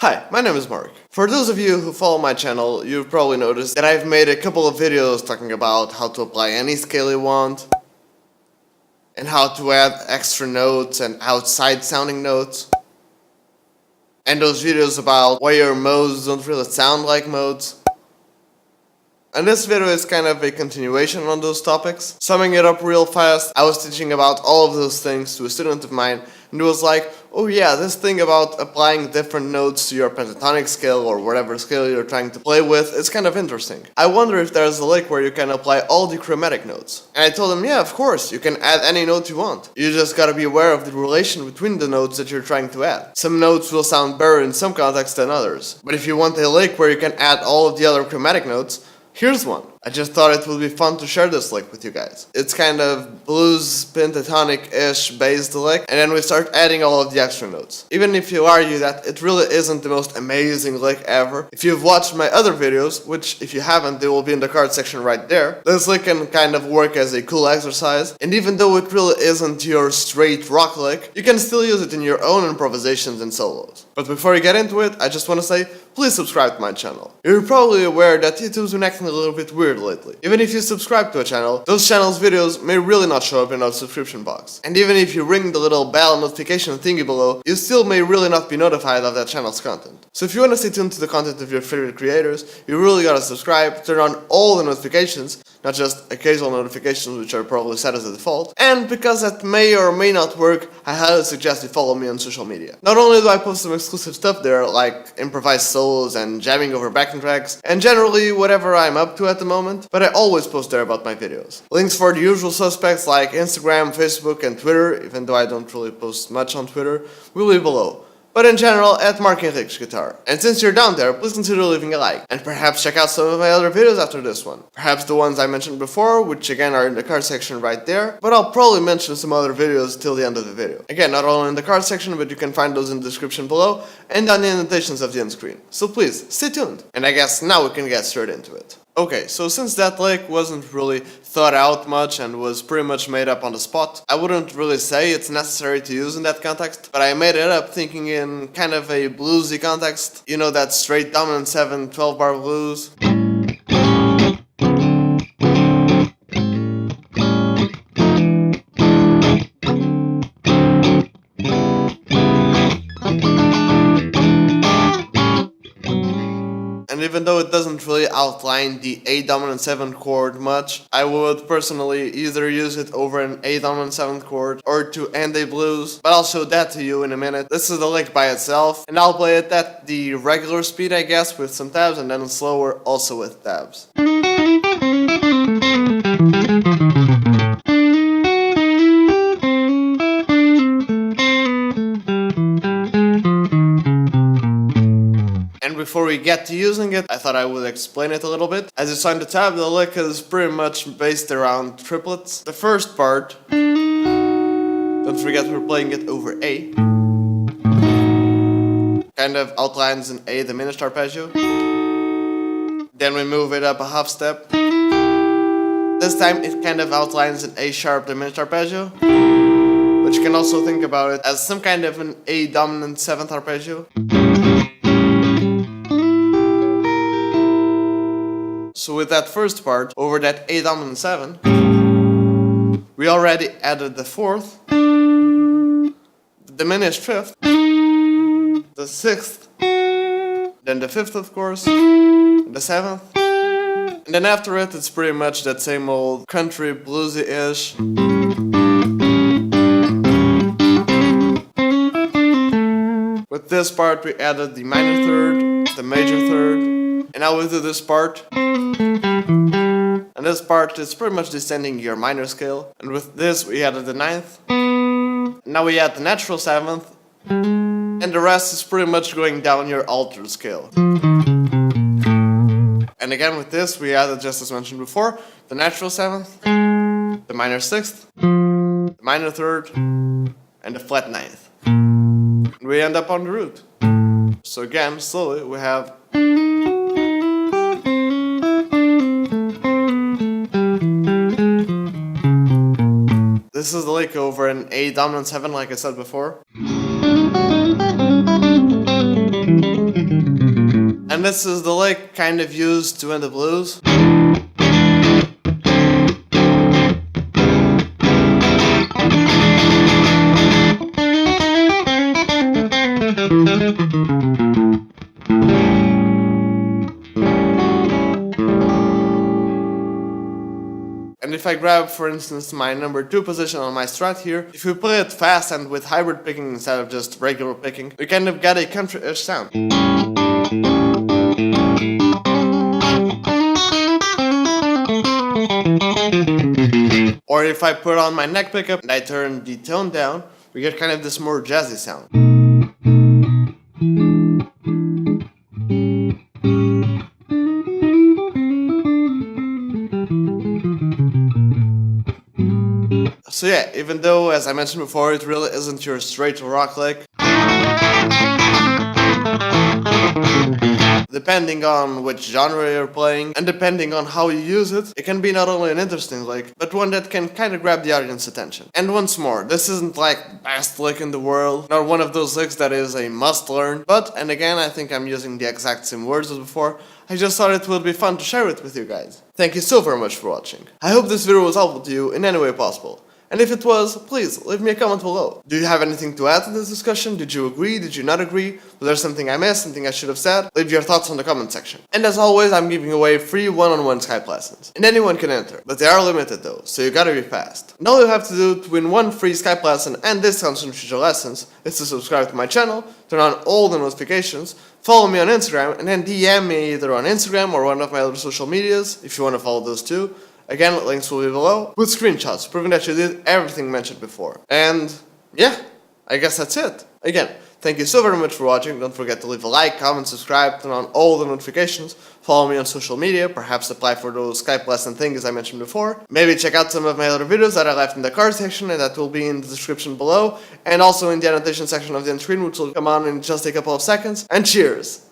Hi, my name is Mark. For those of you who follow my channel, you've probably noticed that I've made a couple of videos talking about how to apply any scale you want, and how to add extra notes and outside sounding notes, and those videos about why your modes don't really sound like modes. And this video is kind of a continuation on those topics. Summing it up real fast, I was teaching about all of those things to a student of mine, and it was like, oh yeah, this thing about applying different notes to your pentatonic scale or whatever scale you're trying to play with is kind of interesting. I wonder if there's a lick where you can apply all the chromatic notes. And I told him, yeah, of course, you can add any note you want. You just gotta be aware of the relation between the notes that you're trying to add. Some notes will sound better in some contexts than others. But if you want a lick where you can add all of the other chromatic notes, here's one. I just thought it would be fun to share this lick with you guys. It's kind of blues, pentatonic-ish based lick, and then we start adding all of the extra notes. Even if you argue that it really isn't the most amazing lick ever, if you've watched my other videos, which if you haven't, they will be in the card section right there, this lick can kind of work as a cool exercise, and even though it really isn't your straight rock lick, you can still use it in your own improvisations and solos. But before we get into it, I just want to say, please subscribe to my channel. You're probably aware that YouTube's been acting a little bit weird lately. Even if you subscribe to a channel, those channels' videos may really not show up in our subscription box. And even if you ring the little bell notification thingy below, you still may really not be notified of that channel's content. So if you want to stay tuned to the content of your favorite creators, you really gotta subscribe, turn on all the notifications, not just occasional notifications which are probably set as a default, and because that may or may not work, I highly suggest you follow me on social media. Not only do I post some exclusive stuff there, like improvised solos and jamming over backing tracks, and generally whatever I'm up to at the moment, but I always post there about my videos. Links for the usual suspects like Instagram, Facebook, and Twitter, even though I don't really post much on Twitter, will be below. But in general, at Mark Henriques Guitar. And since you're down there, please consider leaving a like. And perhaps check out some of my other videos after this one. Perhaps the ones I mentioned before, which again are in the card section right there. But I'll probably mention some other videos till the end of the video. Again, not only in the card section, but you can find those in the description below and on the annotations of the end screen. So please, stay tuned. And I guess now we can get straight into it. Okay, so since that lick wasn't really thought out much and was pretty much made up on the spot, I wouldn't really say it's necessary to use in that context, but I made it up thinking in kind of a bluesy context. You know, that straight dominant 7 12-bar blues. And even though it doesn't really outline the A dominant 7th chord much, I would personally either use it over an A dominant 7th chord or to end a blues, but I'll show that to you in a minute. This is the lick by itself, and I'll play it at the regular speed, I guess, with some tabs, and then slower also with tabs. Before we get to using it, I thought I would explain it a little bit. As you saw in the tab, the lick is pretty much based around triplets. The first part, don't forget we're playing it over A, kind of outlines an A diminished arpeggio. Then we move it up a half step. This time it kind of outlines an A sharp diminished arpeggio, but you can also think about it as some kind of an A dominant 7th arpeggio. So with that first part, over that A dominant 7, we already added the 4th, the diminished 5th, the 6th, then the 5th of course, the 7th, and then after it, it's pretty much that same old country bluesy-ish. With this part, we added the minor 3rd, the major 3rd, and now we do this part. And this part is pretty much descending your minor scale. And with this we added the 9th. Now we add the natural 7th. And the rest is pretty much going down your altered scale. And again with this we added, just as mentioned before, the natural 7th, the minor 6th, the minor 3rd, and the flat 9th. And we end up on the root. So again, slowly we have this is the lick over an A dominant 7 like I said before. And this is the lick kind of used to end the blues. And if I grab, for instance, my number 2 position on my strat here, if we play it fast and with hybrid picking instead of just regular picking, we kind of get a country-ish sound. Or if I put on my neck pickup and I turn the tone down, we get kind of this more jazzy sound. So yeah, even though, as I mentioned before, it really isn't your straight rock lick, depending on which genre you're playing, and depending on how you use it, it can be not only an interesting lick, but one that can kinda grab the audience's attention. And once more, this isn't like the best lick in the world, nor one of those licks that is a must learn, but, and again I think I'm using the exact same words as before, I just thought it would be fun to share it with you guys. Thank you so very much for watching. I hope this video was helpful to you in any way possible. And if it was, please leave me a comment below. Do you have anything to add to this discussion? Did you agree? Did you not agree? Was there something I missed? Something I should have said? Leave your thoughts on the comment section. And as always, I'm giving away free one-on-one Skype lessons. And anyone can enter, but they are limited though, so you gotta be fast. And all you have to do to win one free Skype lesson and discounts on future lessons is to subscribe to my channel, turn on all the notifications, follow me on Instagram, and then DM me either on Instagram or one of my other social medias if you want to follow those too. Again, links will be below, with screenshots proving that you did everything mentioned before. And yeah, I guess that's it. Again, thank you so very much for watching. Don't forget to leave a like, comment, subscribe, turn on all the notifications, follow me on social media, perhaps apply for those Skype lesson things I mentioned before. Maybe check out some of my other videos that I left in the card section and that will be in the description below, and also in the annotation section of the end screen, which will come on in just a couple of seconds. And cheers!